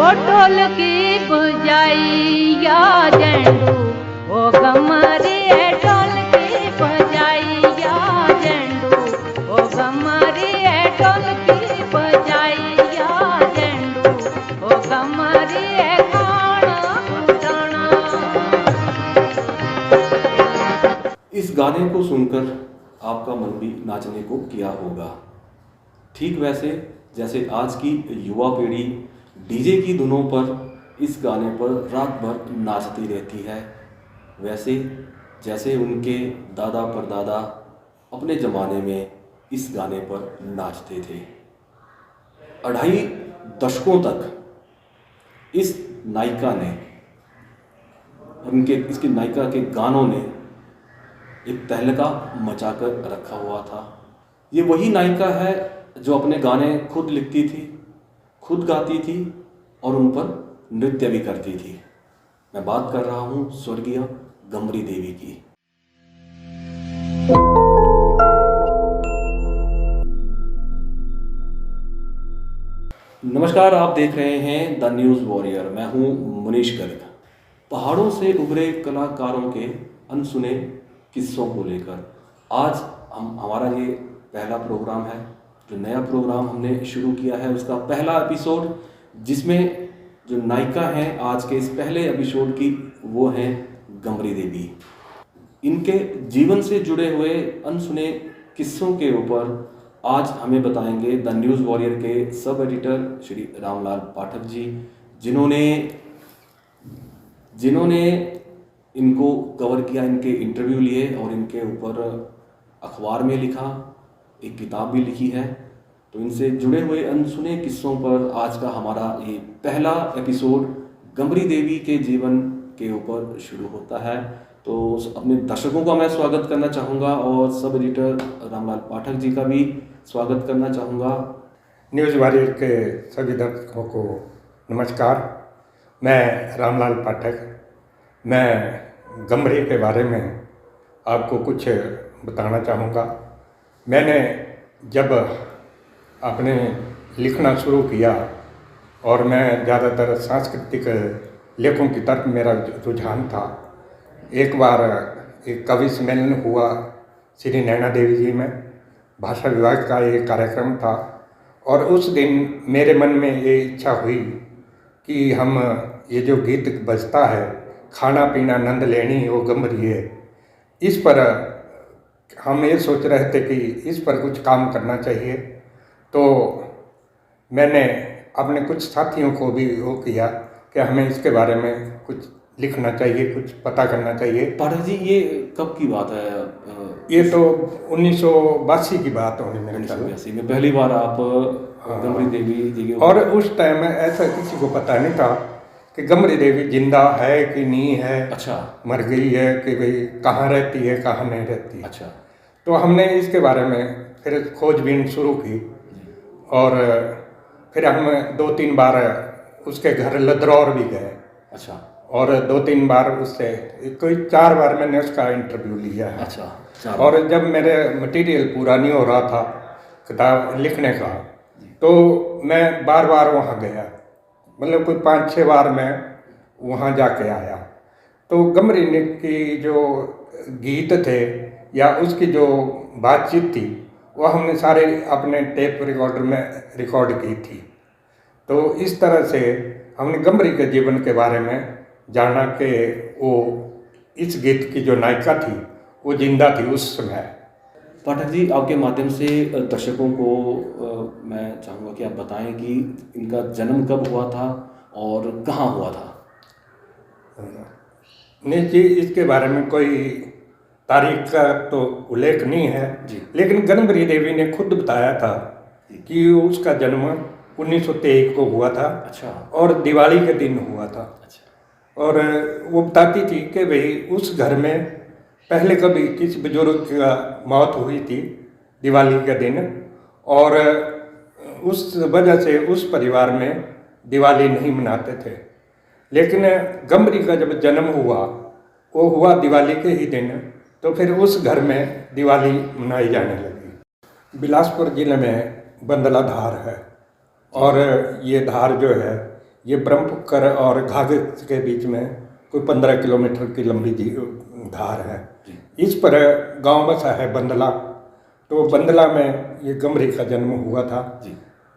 ढोलकी बजाइया झंडू ओ गमरे ढोलकी बजाइया झंडू ओ गमरे ढोलकी बजाइया झंडू ओ गमरे खाना कुटाना। इस गाने को सुनकर आपका मन भी नाचने को किया होगा। ठीक वैसे जैसे आज की युवा पीढ़ी डीजे की धुनों पर इस गाने पर रात भर नाचती रहती है, वैसे जैसे उनके दादा परदादा अपने ज़माने में इस गाने पर नाचते थे। 2.5 दशकों तक इस नायिका ने इसकी नायिका के गानों ने एक तहलका मचाकर रखा हुआ था। ये वही नायिका है जो अपने गाने खुद लिखती थी, खुद गाती थी और उन पर नृत्य भी करती थी। मैं बात कर रहा हूँ स्वर्गीय गमरी देवी की। नमस्कार, आप देख रहे हैं द न्यूज़ वॉरियर। मैं हूँ मुनीश गर्ग। पहाड़ों से उभरे कलाकारों के अनसुने किस्सों को लेकर आज हमारा ये पहला प्रोग्राम है। जो नया प्रोग्राम हमने शुरू किया है उसका पहला एपिसोड, जिसमें जो नायिका हैं आज के इस पहले एपिसोड की वो हैं गमरी देवी। इनके जीवन से जुड़े हुए अनसुने किस्सों के ऊपर आज हमें बताएंगे द न्यूज़ वॉरियर के सब एडिटर श्री रामलाल पाठक जी, जिन्होंने इनको कवर किया, इनके इंटरव्यू लिए और इनके ऊपर अखबार में लिखा, एक किताब भी लिखी है। तो इनसे जुड़े हुए अनसुने किस्सों पर आज का हमारा ये पहला एपिसोड गमरी देवी के जीवन के ऊपर शुरू होता है। तो अपने दर्शकों का मैं स्वागत करना चाहूँगा और सब एडिटर रामलाल पाठक जी का भी स्वागत करना चाहूँगा। न्यूज़ वॉरियर के सभी दर्शकों को नमस्कार। मैं रामलाल पाठक। मैं गमरी के बारे में आपको कुछ बताना चाहूँगा। मैंने जब अपने लिखना शुरू किया और मैं ज़्यादातर सांस्कृतिक लेखों की तरफ मेरा रुझान था। एक बार एक कवि सम्मेलन हुआ श्री नैना देवी जी में, भाषा विभाग का एक कार्यक्रम था और उस दिन मेरे मन में ये इच्छा हुई कि हम ये जो गीत बजता है, खाना पीना नंद लेनी वो गमरी है, इस पर हम ये सोच रहे थे कि इस पर कुछ काम करना चाहिए। तो मैंने अपने कुछ साथियों को भी वो किया कि हमें इसके बारे में कुछ लिखना चाहिए, कुछ पता करना चाहिए। पाठक जी, ये कब की बात है? ये तो 1982 की बात होगी मेरे ख्याल में। 1982 में पहली बार आप गमरी देवी जी के और उस टाइम में ऐसा किसी को पता नहीं था कि गमरी देवी जिंदा है कि नहीं है, अच्छा, मर गई है कि भाई कहाँ रहती है कहाँ नहीं रहती। अच्छा। तो हमने इसके बारे में फिर खोजबीन शुरू की और फिर हम 2-3 बार उसके घर लदरौर भी गए। अच्छा। और 2-3 बार उससे कोई 4 बार मैंने उसका इंटरव्यू लिया है। अच्छा। और जब मेरे मटेरियल पूरा नहीं हो रहा था किताब लिखने का, तो मैं बार बार वहाँ गया, मतलब कोई 5-6 बार मैं वहाँ जाके आया। तो गमरी की जो गीत थे या उसकी जो बातचीत थी वो हमने सारे अपने टेप रिकॉर्डर में रिकॉर्ड की थी। तो इस तरह से हमने गमरी के जीवन के बारे में जाना कि वो इस गीत की जो नायिका थी वो जिंदा थी उस समय। पाठक जी, आपके माध्यम से दर्शकों को मैं चाहूँगा कि आप बताएं कि इनका जन्म कब हुआ था और कहाँ हुआ था। नहीं जी, इसके बारे में कोई तारीख का तो उल्लेख नहीं है जी, लेकिन गमरी देवी ने खुद बताया था कि उसका जन्म 1923 को हुआ था। अच्छा। और दिवाली के दिन हुआ था। अच्छा। और वो बताती थी कि भाई उस घर में पहले कभी किसी बुजुर्ग का मौत हुई थी दिवाली के दिन, और उस वजह से उस परिवार में दिवाली नहीं मनाते थे। लेकिन गमरी का जब जन्म हुआ वो हुआ दिवाली के ही दिन, तो फिर उस घर में दिवाली मनाई जाने लगी। बिलासपुर जिले में बंदला धार है और ये धार जो है ये ब्रह्मपुत्र और घाघर के बीच में कोई 15 किलोमीटर की लंबी धार है। इस पर गांव बसा है बंदला। तो बंदला में ये गमरी का जन्म हुआ था।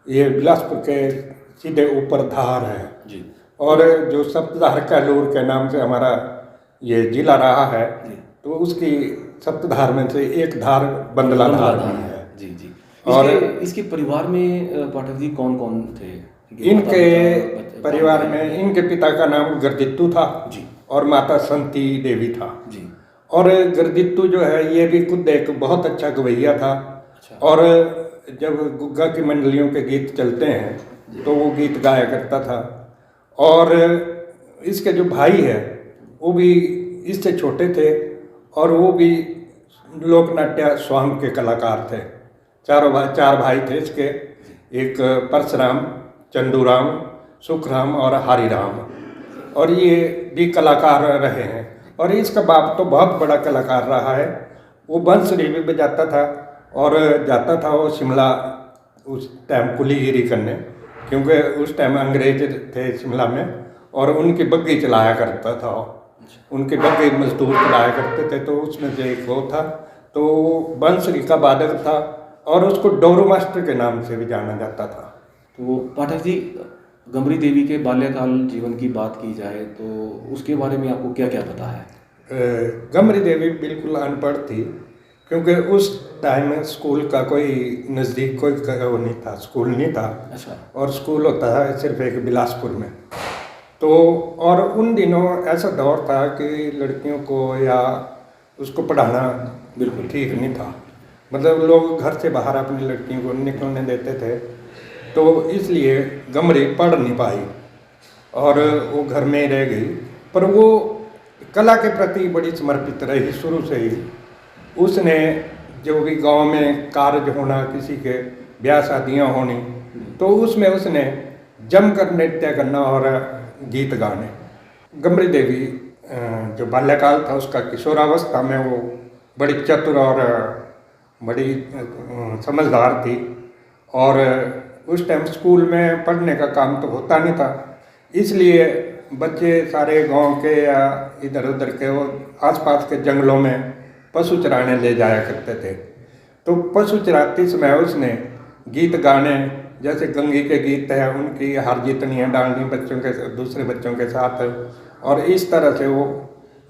ये बिलासपुर के सीधे ऊपर धार है जी। और जो सप्तधार कैलूर के नाम से हमारा ये जिला रहा है जी। तो उसकी सप्तधार में से एक धार बंदला धार बनी है जी जी। और इसके परिवार में पाठक जी कौन कौन थे? इनके परिवार में इनके पिता का नाम गरदित्तू था जी और माता संती देवी था जी। और गरदित्तू जो है ये भी खुद एक बहुत अच्छा गवैया था। और जब गुग्गा की मंडलियों के गीत चलते हैं तो वो गीत गाया करता था। और इसके जो भाई है वो भी इससे छोटे थे और वो भी लोकनाट्य स्वांग के कलाकार थे। चार भाई थे इसके, एक परशुराम, चंदूराम, सुखराम और हरिराम। और ये भी कलाकार रहे हैं। और इसका बाप तो बहुत बड़ा कलाकार रहा है। वो बंसुरी भी बजाता था और जाता था वो शिमला उस टाइम कुलीगिरी करने, क्योंकि उस टाइम अंग्रेज थे शिमला में और उनकी बग्गी चलाया करता था। उनके बग्गी मजदूर चलाया करते थे। तो उसमें से एक वो था, तो बंसुरी का वादक था और उसको डोरू मास्टर के नाम से भी जाना जाता था। तो पाठक जी, गमरी देवी के बाल्यकाल जीवन की बात की जाए तो उसके बारे में आपको क्या क्या पता है? गमरी देवी बिल्कुल अनपढ़ थी, क्योंकि उस टाइम में स्कूल का कोई नज़दीक कोई वो नहीं था, स्कूल नहीं था। अच्छा। और स्कूल होता है सिर्फ एक बिलासपुर में। तो और उन दिनों ऐसा दौर था कि लड़कियों को या उसको पढ़ाना बिल्कुल ठीक नहीं था। मतलब लोग घर से बाहर अपनी लड़कियों को निकलने देते थे। तो इसलिए गमरी पढ़ नहीं पाई और वो घर में रह गई। पर वो कला के प्रति बड़ी समर्पित रही शुरू से ही। उसने जो भी गांव में कार्य होना, किसी के ब्याह शादियाँ होनी, तो उसमें उसने जमकर नृत्य करना और गीत गाने। गमरी देवी जो बाल्यकाल था उसका किशोरावस्था में वो बड़ी चतुर और बड़ी समझदार थी। और उस टाइम स्कूल में पढ़ने का काम तो होता नहीं था, इसलिए बच्चे सारे गांव के या इधर उधर के वो आसपास के जंगलों में पशु चराने ले जाया करते थे। तो पशु चराते समय उसने गीत गाने, जैसे गंगी के गीत है उनकी हार जीतनियाँ डालनी बच्चों के दूसरे बच्चों के साथ। और इस तरह से वो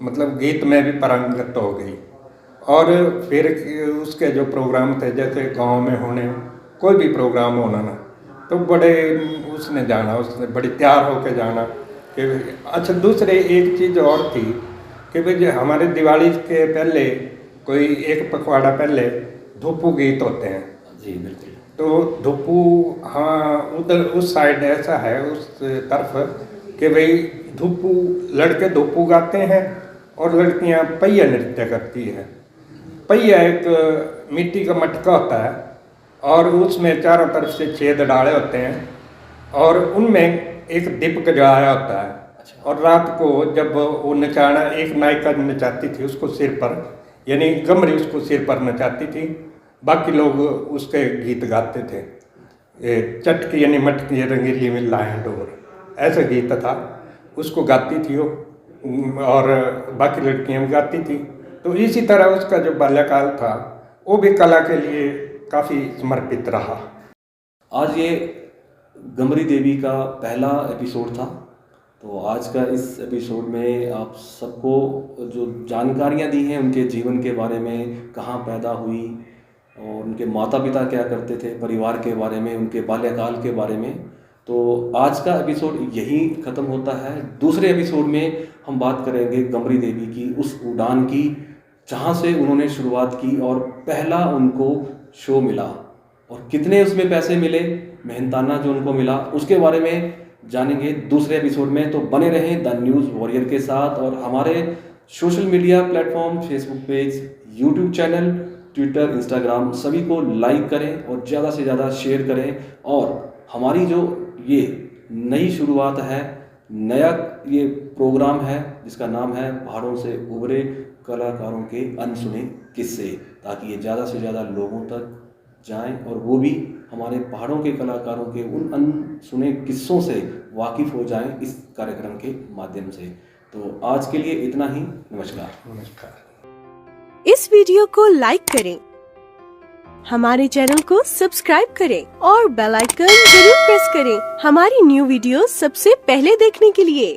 मतलब गीत में भी पारंगत हो गई। और फिर उसके जो प्रोग्राम थे, जैसे गांव में होने कोई भी प्रोग्राम होना ना, तो बड़े उसने जाना, उसने बड़ी तैयार होकर जाना कि अच्छा। दूसरे एक चीज़ और थी कि भाई हमारे दिवाली के पहले कोई एक पखवाड़ा पहले धुप्पू गीत होते हैं जी। बिल्कुल। तो धुप्पू, हाँ उधर उस साइड ऐसा है उस तरफ कि भाई धुप्पू, लड़के धुप्पू गाते हैं और लड़कियां पहिया नृत्य करती है। पहिया एक मिट्टी का मटका होता है और उसमें चारों तरफ से छेद डाले होते हैं और उनमें एक दीपक जलाया होता है। अच्छा। और रात को जब वो नचाना, एक नायिका नचाती थी उसको सिर पर, यानी गमरी उसको सिर पर नचाती थी, बाकी लोग उसके गीत गाते थे। चटकी यानी मटकी रंगीली में लाए डोर, ऐसा गीत था, उसको गाती थी वो और बाकी लड़कियां भी गाती थी। तो इसी तरह उसका जो बाल्यकाल था वो भी कला के लिए काफ़ी समर्पित रहा। आज ये गमरी देवी का पहला एपिसोड था। तो आज का इस एपिसोड में आप सबको जो जानकारियाँ दी हैं उनके जीवन के बारे में, कहाँ पैदा हुई और उनके माता पिता क्या करते थे, परिवार के बारे में, उनके बाल्यकाल के बारे में। तो आज का एपिसोड यही ख़त्म होता है। दूसरे एपिसोड में हम बात करेंगे गमरी देवी की उस उड़ान की जहाँ से उन्होंने शुरुआत की और पहला उनको शो मिला और कितने उसमें पैसे मिले, मेहनताना जो उनको मिला, उसके बारे में जानेंगे दूसरे एपिसोड में। तो बने रहें द न्यूज़ वॉरियर के साथ और हमारे social media platform, Facebook page, YouTube channel, Twitter, Instagram सभी को लाइक करें और ज़्यादा से ज़्यादा शेयर करें। और हमारी जो ये नई शुरुआत है, नया ये प्रोग्राम है जिसका नाम है पहाड़ों से उभरे कलाकारों के अनसुने किस्से, ताकि ये ज़्यादा से ज़्यादा लोगों तक जाएं और वो भी हमारे पहाड़ों के कलाकारों के उन अनसुने किस्सों से वाकिफ हो जाएं इस कार्यक्रम के माध्यम से। तो आज के लिए इतना ही। नमस्कार। नमस्कार। इस वीडियो को लाइक करें, हमारे चैनल को सब्सक्राइब करें और बेल आइकन जरूर प्रेस करें हमारी न्यू वीडियो सबसे पहले देखने के लिए।